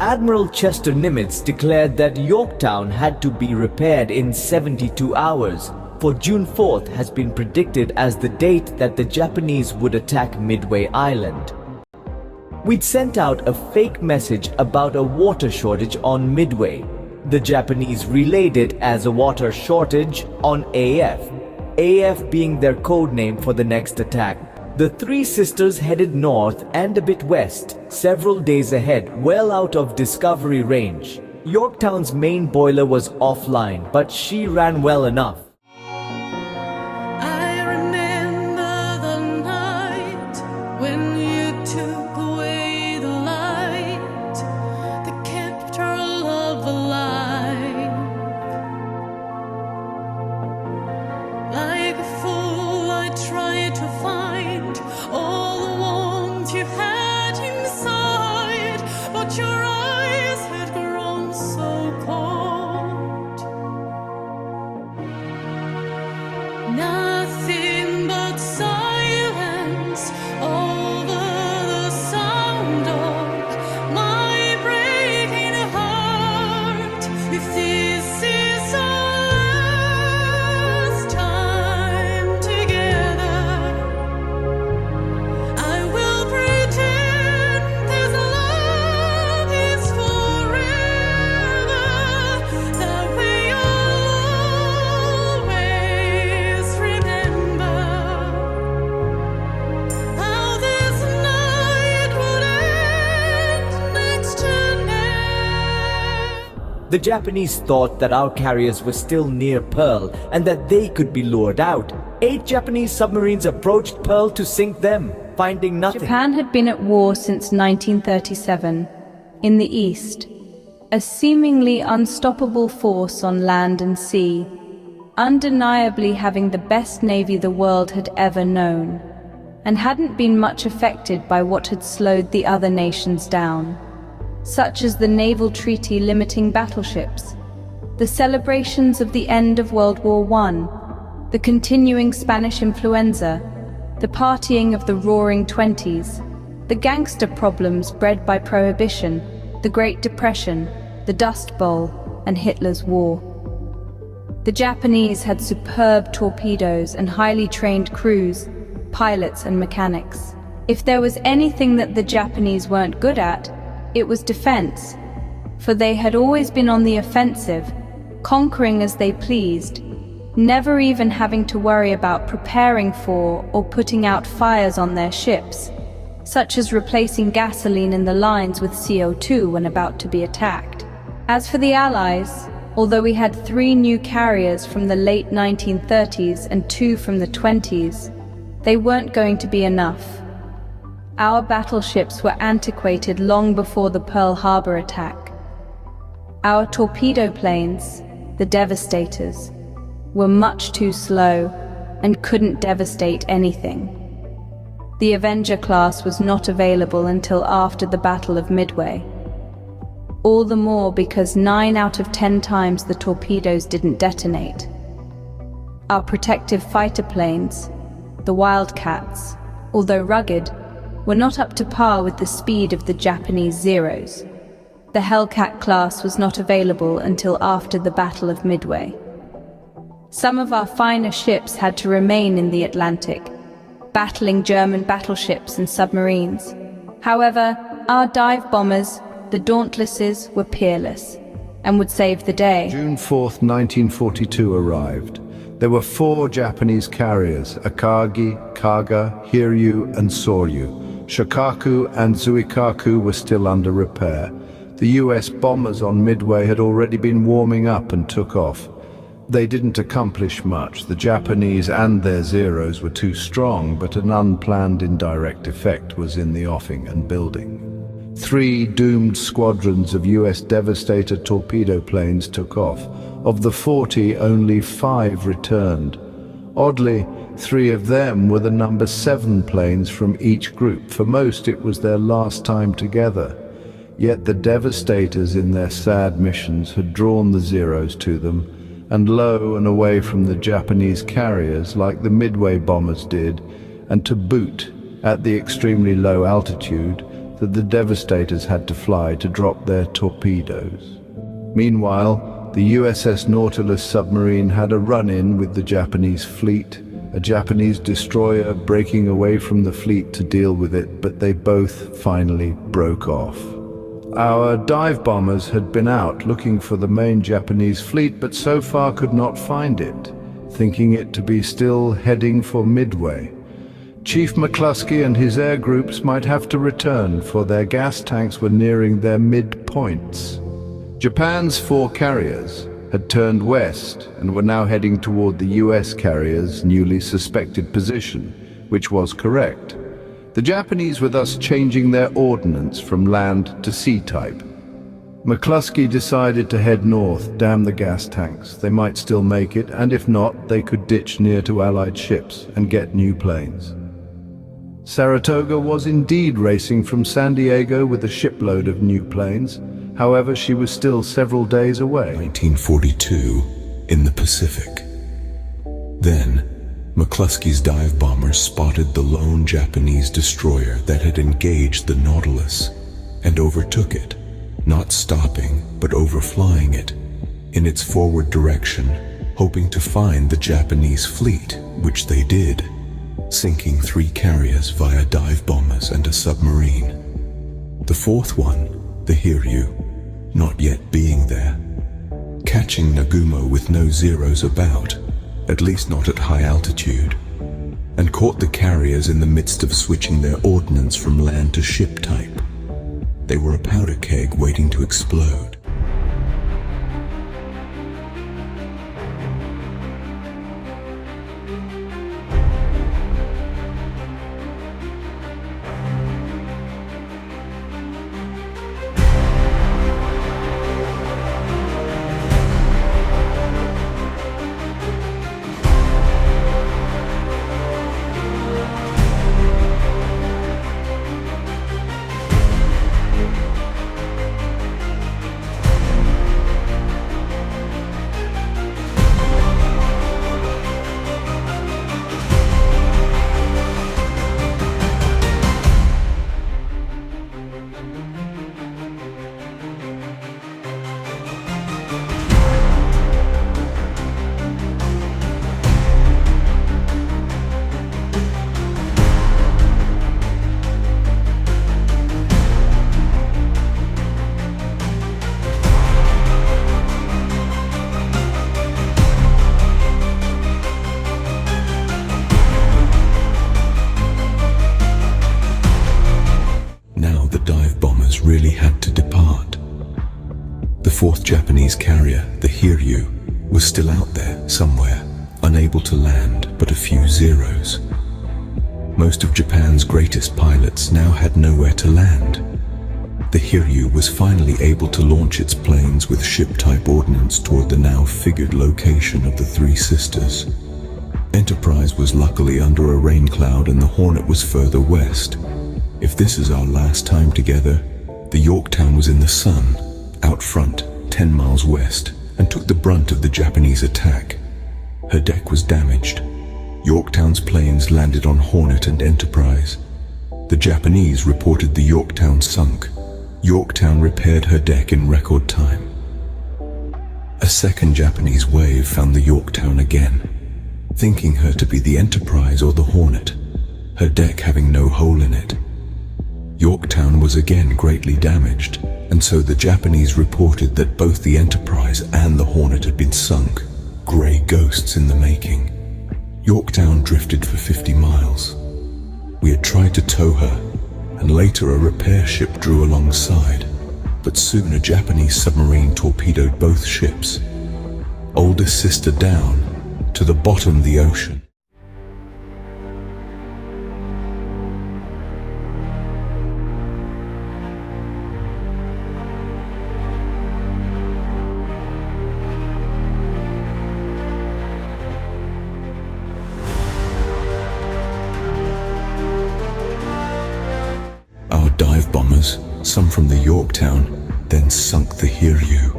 Admiral Chester Nimitz declared that Yorktown had to be repaired in 72 hours, for June 4th has been predicted as the date that the Japanese would attack Midway Island. We'd sent out a fake message about a water shortage on Midway. The Japanese relayed it as a water shortage on AF being their code name for the next attack. The three sisters headed north and a bit west, several days ahead, well out of discovery range. Yorktown's main boiler was offline, but she ran well enough. I remember the night when you took away the light that kept our love alive. Like a fool, I tried to find all the warmth you had inside, but your eyes had grown so cold. Nothing but silence over the sound of my breaking heart. If this is our last time together, I will pretend this love is forever. That way I'll always remember how this night would end next to next. The Japanese thought that our carriers were still near Pearl and that they could be lured out. 8 Japanese submarines approached Pearl to sink them, finding nothing. Japan had been at war since 1937. In the east, a seemingly unstoppable force on land and sea, undeniably having the best navy the world had ever known, and hadn't been much affected by what had slowed the other nations down, such as the naval treaty limiting battleships, the celebrations of the end of World War I, the continuing Spanish influenza, the partying of the Roaring Twenties, the gangster problems bred by Prohibition, the Great Depression, the Dust Bowl, and Hitler's war. The Japanese had superb torpedoes and highly trained crews, pilots and mechanics. If there was anything that the Japanese weren't good at, it was defense, for they had always been on the offensive, conquering as they pleased, never even having to worry about preparing for or putting out fires on their ships, such as replacing gasoline in the lines with CO2 when about to be attacked. As for the Allies, although we had 3 new carriers from the late 1930s and 2 from the 20s, they weren't going to be enough. Our battleships were antiquated long before the Pearl Harbor attack. Our torpedo planes, the Devastators, were much too slow and couldn't devastate anything. The Avenger class was not available until after the Battle of Midway. All the more because 9 out of 10 times the torpedoes didn't detonate. Our protective fighter planes, the Wildcats, although rugged, were not up to par with the speed of the Japanese Zeros. The Hellcat class was not available until after the Battle of Midway. Some of our finer ships had to remain in the Atlantic, battling German battleships and submarines. However, our dive bombers, the Dauntlesses, were peerless and would save the day. June 4th, 1942 arrived. There were 4 Japanese carriers, Akagi, Kaga, Hiryu, and Soryu. Shokaku and Zuikaku were still under repair. The US bombers on Midway had already been warming up and took off. They didn't accomplish much. The Japanese and their Zeros were too strong, but an unplanned indirect effect was in the offing and building. 3 doomed squadrons of US Devastator torpedo planes took off. Of the 40, only 5 returned. Oddly, 3 of them were the number 7 planes from each group. For most, it was their last time together. Yet the Devastators in their sad missions had drawn the Zeros to them, and low and away from the Japanese carriers like the Midway bombers did, and to boot, at the extremely low altitude, that the devastators had to fly to drop their torpedoes. Meanwhile, the USS Nautilus submarine had a run-in with the Japanese fleet, a Japanese destroyer breaking away from the fleet to deal with it, but they both finally broke off. Our dive bombers had been out looking for the main Japanese fleet, but so far could not find it, thinking it to be still heading for Midway. Chief McCluskey and his air groups might have to return, for their gas tanks were nearing their mid-points. Japan's 4 carriers had turned west and were now heading toward the US carrier's newly suspected position, which was correct. The Japanese were thus changing their ordnance from land to sea type. McCluskey decided to head north, dam the gas tanks. They might still make it, and if not, they could ditch near to Allied ships and get new planes. Saratoga was indeed racing from San Diego with a shipload of new planes. However, she was still several days away. 1942, in the Pacific. Then, McCluskey's dive bombers spotted the lone Japanese destroyer that had engaged the Nautilus and overtook it, not stopping but overflying it in its forward direction, hoping to find the Japanese fleet, which they did, sinking 3 carriers via dive bombers and a submarine. The 4th one, the Hiryu, not yet being there, catching Nagumo with no Zeros about, at least not at high altitude, and caught the carriers in the midst of switching their ordnance from land to ship type. They were a powder keg waiting to explode. Really had to depart. The 4th Japanese carrier, the Hiryu, was still out there somewhere, unable to land but a few Zeros. Most of Japan's greatest pilots now had nowhere to land. The Hiryu was finally able to launch its planes with ship-type ordnance toward the now figured location of the 3 sisters. Enterprise was luckily under a rain cloud and the Hornet was further west. If this is our last time together, the Yorktown was in the sun, out front, 10 miles west, and took the brunt of the Japanese attack. Her deck was damaged. Yorktown's planes landed on Hornet and Enterprise. The Japanese reported the Yorktown sunk. Yorktown repaired her deck in record time. A second Japanese wave found the Yorktown again, thinking her to be the Enterprise or the Hornet, her deck having no hole in it. Yorktown was again greatly damaged, and so the Japanese reported that both the Enterprise and the Hornet had been sunk, grey ghosts in the making. Yorktown drifted for 50 miles. We had tried to tow her, and later a repair ship drew alongside, but soon a Japanese submarine torpedoed both ships. Oldest sister down, to the bottom of the ocean. Our dive bombers, some from the Yorktown, then sunk the Hiryu.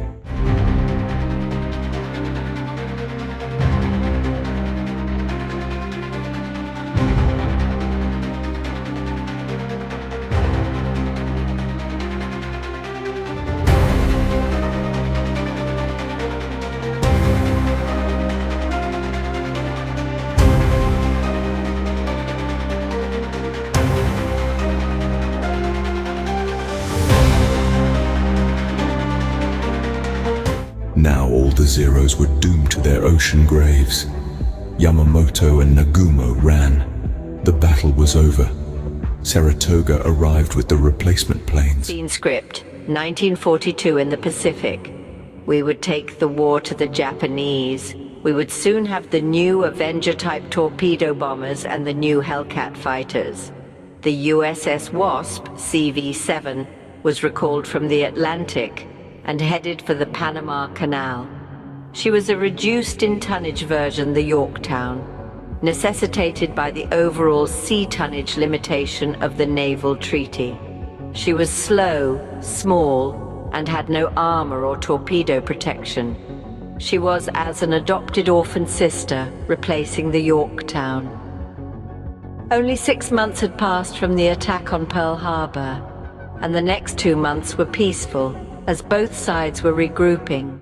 all the Zeros were doomed to their ocean graves. Yamamoto and Nagumo ran. The battle was over. Saratoga arrived with the replacement planes. Scene script, 1942 in the Pacific. We would take the war to the Japanese. We would soon have the new Avenger-type torpedo bombers and the new Hellcat fighters. The USS Wasp, CV-7, was recalled from the Atlantic and headed for the Panama Canal. She was a reduced in tonnage version, the Yorktown, necessitated by the overall sea tonnage limitation of the Naval Treaty. She was slow, small, and had no armor or torpedo protection. She was as an adopted orphan sister, replacing the Yorktown. Only 6 months had passed from the attack on Pearl Harbor, and the next 2 months were peaceful as both sides were regrouping.